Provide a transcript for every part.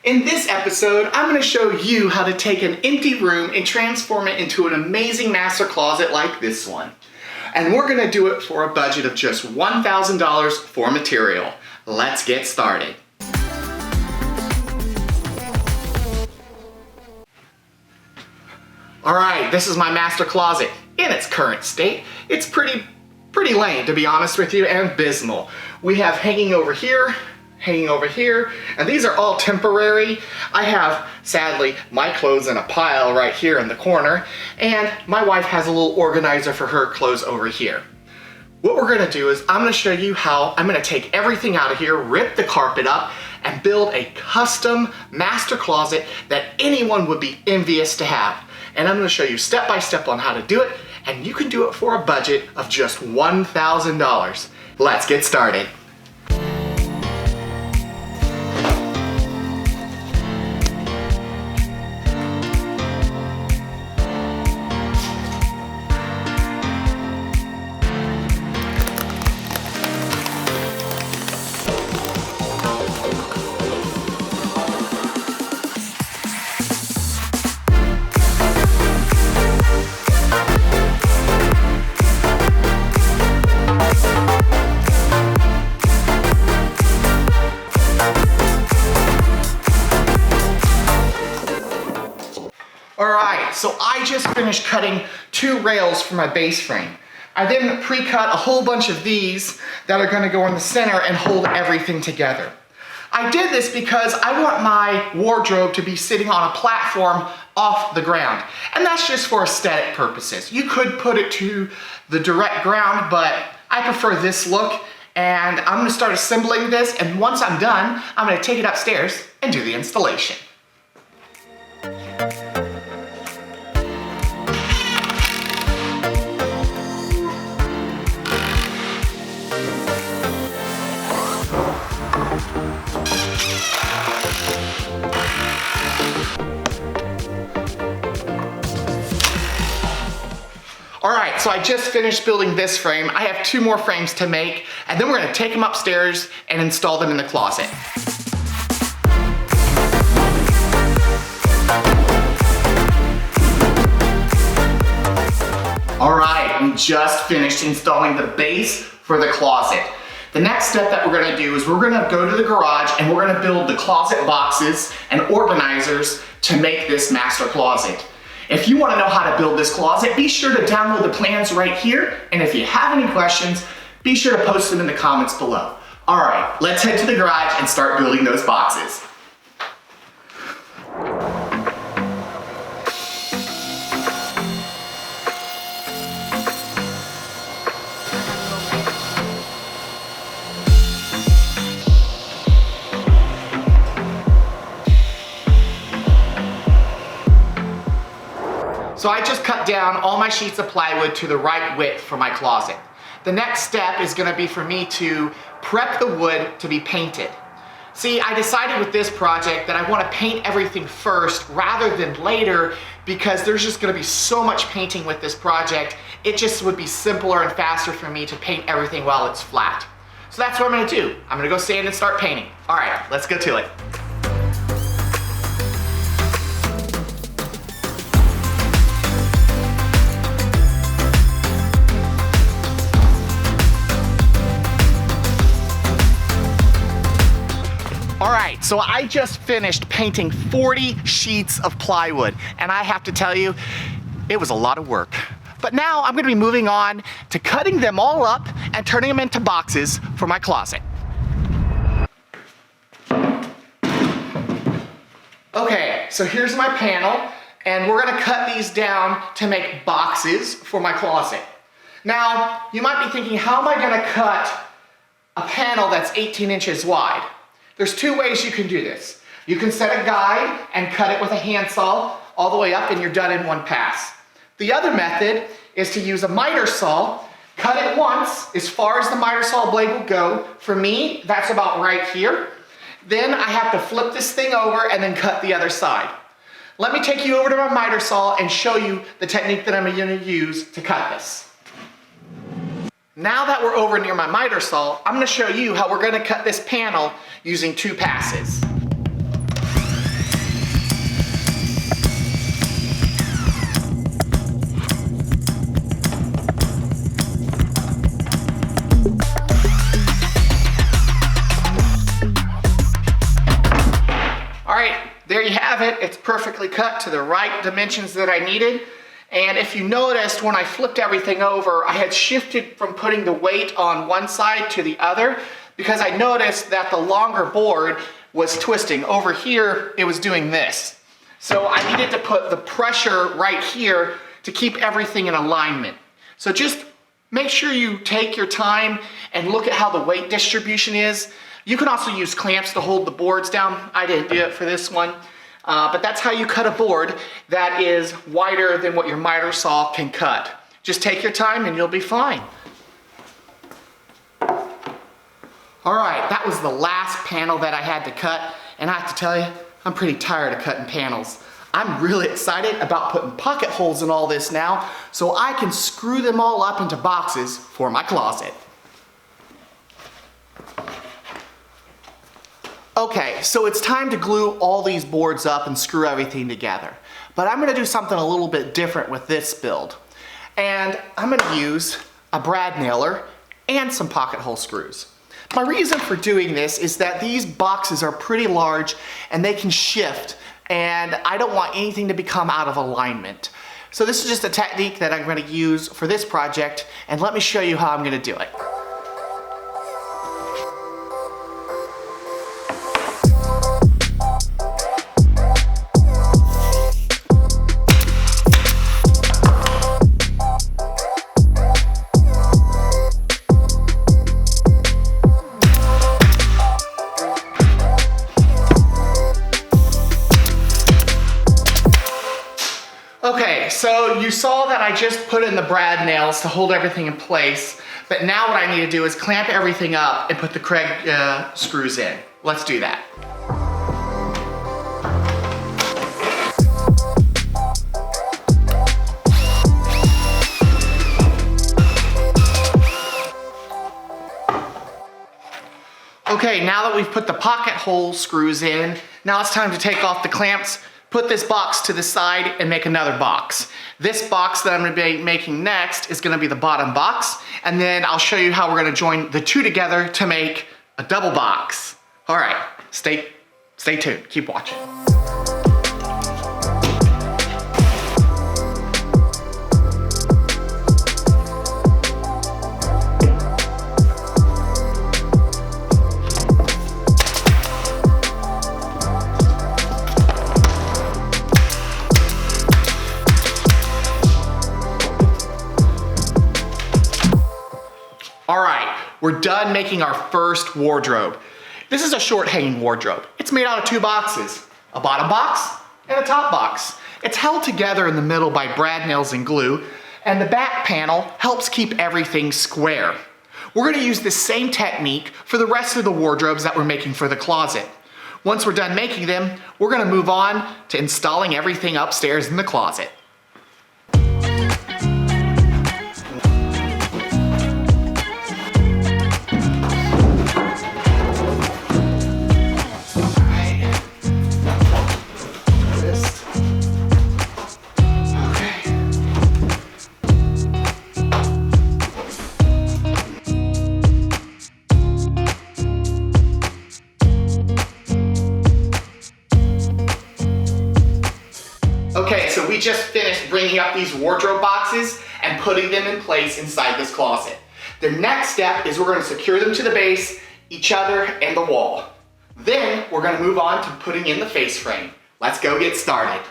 In this episode, I'm going to show you how to take an empty room and transform it into an amazing master closet like this one. And we're going to do it for a budget of just $1,000 for material. Let's get started. Alright, this is my master closet. In its current state, it's pretty lame, to be honest with you, and abysmal. We have hanging over here, and these are all temporary. I have, sadly, my clothes in a pile right here in the corner, and my wife has a little organizer for her clothes over here. What we're gonna do is I'm gonna show you how I'm gonna take everything out of here, rip the carpet up, and build a custom master closet that anyone would be envious to have. And I'm gonna show you step by step on how to do it, and you can do it for a budget of just $1,000. Let's get started. Alright, so I just finished cutting 2 rails for my base frame. I then pre-cut a whole bunch of these that are going to go in the center and hold everything together. I did this because I want my wardrobe to be sitting on a platform off the ground, and that's just for aesthetic purposes. You could put it to the direct ground, but I prefer this look, and I'm going to start assembling this, and once I'm done, I'm going to take it upstairs and do the installation. Alright, so I just finished building this frame. I have 2 more frames to make, and then we're going to take them upstairs and install them in the closet. Alright, we just finished installing the base for the closet. The next step that we're going to do is we're going to go to the garage and we're going to build the closet boxes and organizers to make this master closet. If you want to know how to build this closet, be sure to download the plans right here, and if you have any questions, be sure to post them in the comments below. Alright, let's head to the garage and start building those boxes. So I just cut down all my sheets of plywood to the right width for my closet. The next step is going to be for me to prep the wood to be painted. See, I decided with this project that I want to paint everything first rather than later because there's just going to be so much painting with this project. It just would be simpler and faster for me to paint everything while it's flat. So that's what I'm going to do. I'm going to go sand and start painting. All right, let's go to it. Alright, so I just finished painting 40 sheets of plywood, and I have to tell you, it was a lot of work. But now I'm going to be moving on to cutting them all up and turning them into boxes for my closet. Okay, so here's my panel, and we're going to cut these down to make boxes for my closet. Now, you might be thinking, how am I going to cut a panel that's 18 inches wide? There's 2 ways you can do this. You can set a guide and cut it with a handsaw all the way up and you're done in one pass. The other method is to use a miter saw, cut it once as far as the miter saw blade will go. For me, that's about right here. Then I have to flip this thing over and then cut the other side. Let me take you over to my miter saw and show you the technique that I'm going to use to cut this. Now that we're over near my miter saw, I'm going to show you how we're going to cut this panel using 2 passes. there you have it. It's perfectly cut to the right dimensions that I needed. And if you noticed, when I flipped everything over, I had shifted from putting the weight on one side to the other because I noticed that the longer board was twisting. Over here, it was doing this. So I needed to put the pressure right here to keep everything in alignment. So just make sure you take your time and look at how the weight distribution is. You can also use clamps to hold the boards down. I didn't do it for this one. But that's how you cut a board that is wider than what your miter saw can cut. Just take your time and you'll be fine. All right, that was the last panel that I had to cut, and I have to tell you, I'm pretty tired of cutting panels. I'm really excited about putting pocket holes in all this now so I can screw them all up into boxes for my closet. Okay, so it's time to glue all these boards up and screw everything together. But I'm gonna do something a little bit different with this build. And I'm gonna use a brad nailer and some pocket hole screws. My reason for doing this is that these boxes are pretty large and they can shift, and I don't want anything to become out of alignment. So this is just a technique that I'm gonna use for this project, and let me show you how I'm gonna do it. Okay, so you saw that I just put in the brad nails to hold everything in place, but now what I need to do is clamp everything up and put the Craig screws in. Let's do that. Okay, now that we've put the pocket hole screws in, now it's time to take off the clamps, put this box to the side, and make another box. This box that I'm gonna be making next is gonna be the bottom box, and then I'll show you how we're gonna join the two together to make a double box. All right, stay tuned, keep watching. All right, we're done making our first wardrobe. This is a short hanging wardrobe. It's made out of two boxes, a bottom box and a top box. It's held together in the middle by brad nails and glue, and the back panel helps keep everything square. We're gonna use the same technique for the rest of the wardrobes that we're making for the closet. Once we're done making them, we're gonna move on to installing everything upstairs in the closet. Okay, so we just finished bringing up these wardrobe boxes and putting them in place inside this closet. The next step is we're going to secure them to the base, each other, and the wall. Then we're going to move on to putting in the face frame. Let's go get started.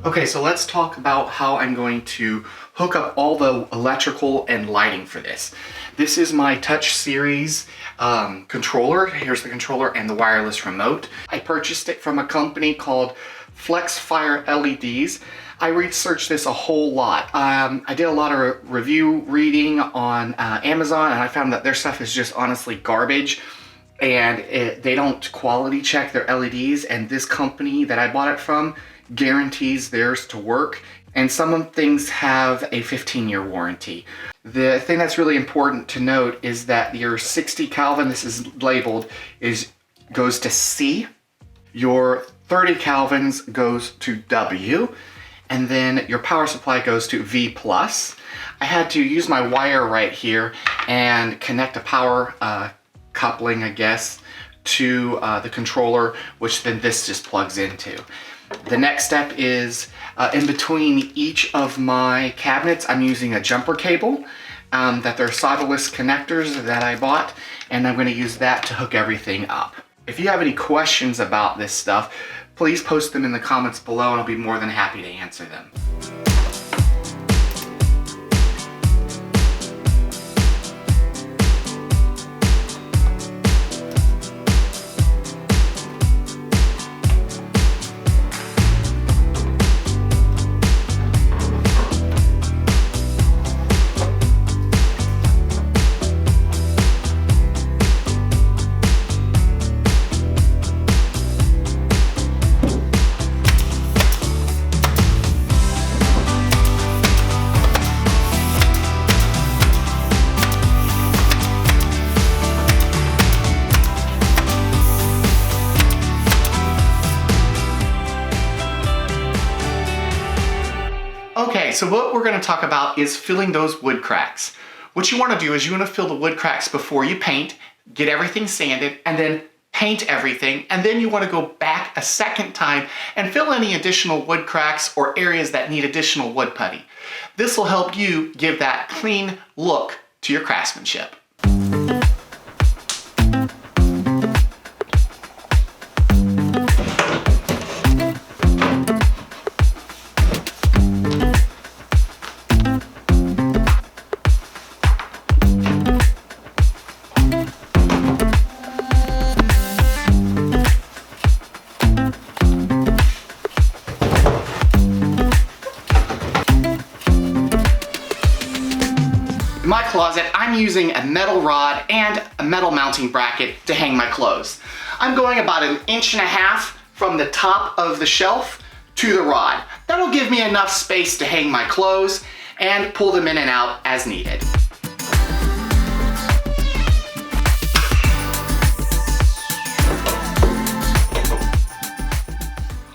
Okay, so let's talk about how I'm going to hook up all the electrical and lighting for this. This is my Touch Series controller. Here's the controller and the wireless remote. I purchased it from a company called FlexFire LEDs. I researched this a whole lot. I did a lot of review reading on Amazon, and I found that their stuff is just honestly garbage, and they don't quality check their LEDs, and this company that I bought it from guarantees theirs to work, and some of things have a 15-year warranty. The thing that's really important to note is that your 60 Kelvin, this is labeled, goes to C. Your 30 Kelvins goes to W, and then your power supply goes to V+. I had to use my wire right here and connect a power coupling, I guess, to the controller, which then this just plugs into. The next step is in between each of my cabinets, I'm using a jumper cable that they're solderless connectors that I bought, and I'm going to use that to hook everything up. If you have any questions about this stuff, please post them in the comments below and I'll be more than happy to answer them. Okay, so what we're going to talk about is filling those wood cracks. What you want to do is you want to fill the wood cracks before you paint, get everything sanded, and then paint everything, and then you want to go back a second time and fill any additional wood cracks or areas that need additional wood putty. This will help you give that clean look to your craftsmanship. In my closet, I'm using a metal rod and a metal mounting bracket to hang my clothes. I'm going about 1.5 inches from the top of the shelf to the rod. That'll give me enough space to hang my clothes and pull them in and out as needed.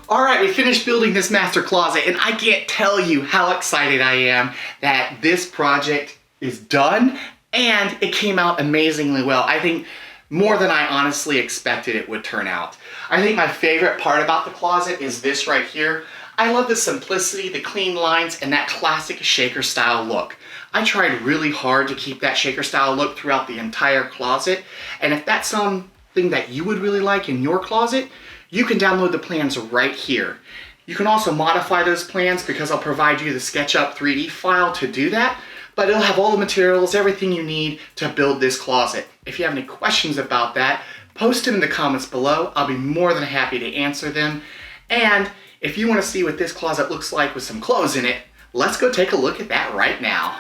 All right, we finished building this master closet, and I can't tell you how excited I am that this project is done and it came out amazingly well. I think more than I honestly expected it would turn out. I think my favorite part about the closet is this right here. I love the simplicity, the clean lines, and that classic shaker style look. I tried really hard to keep that shaker style look throughout the entire closet, and if that's something that you would really like in your closet, you can download the plans right here. You can also modify those plans because I'll provide you the SketchUp 3D file to do that, but it'll have all the materials, everything you need to build this closet. If you have any questions about that, post them in the comments below. I'll be more than happy to answer them. And if you want to see what this closet looks like with some clothes in it, let's go take a look at that right now.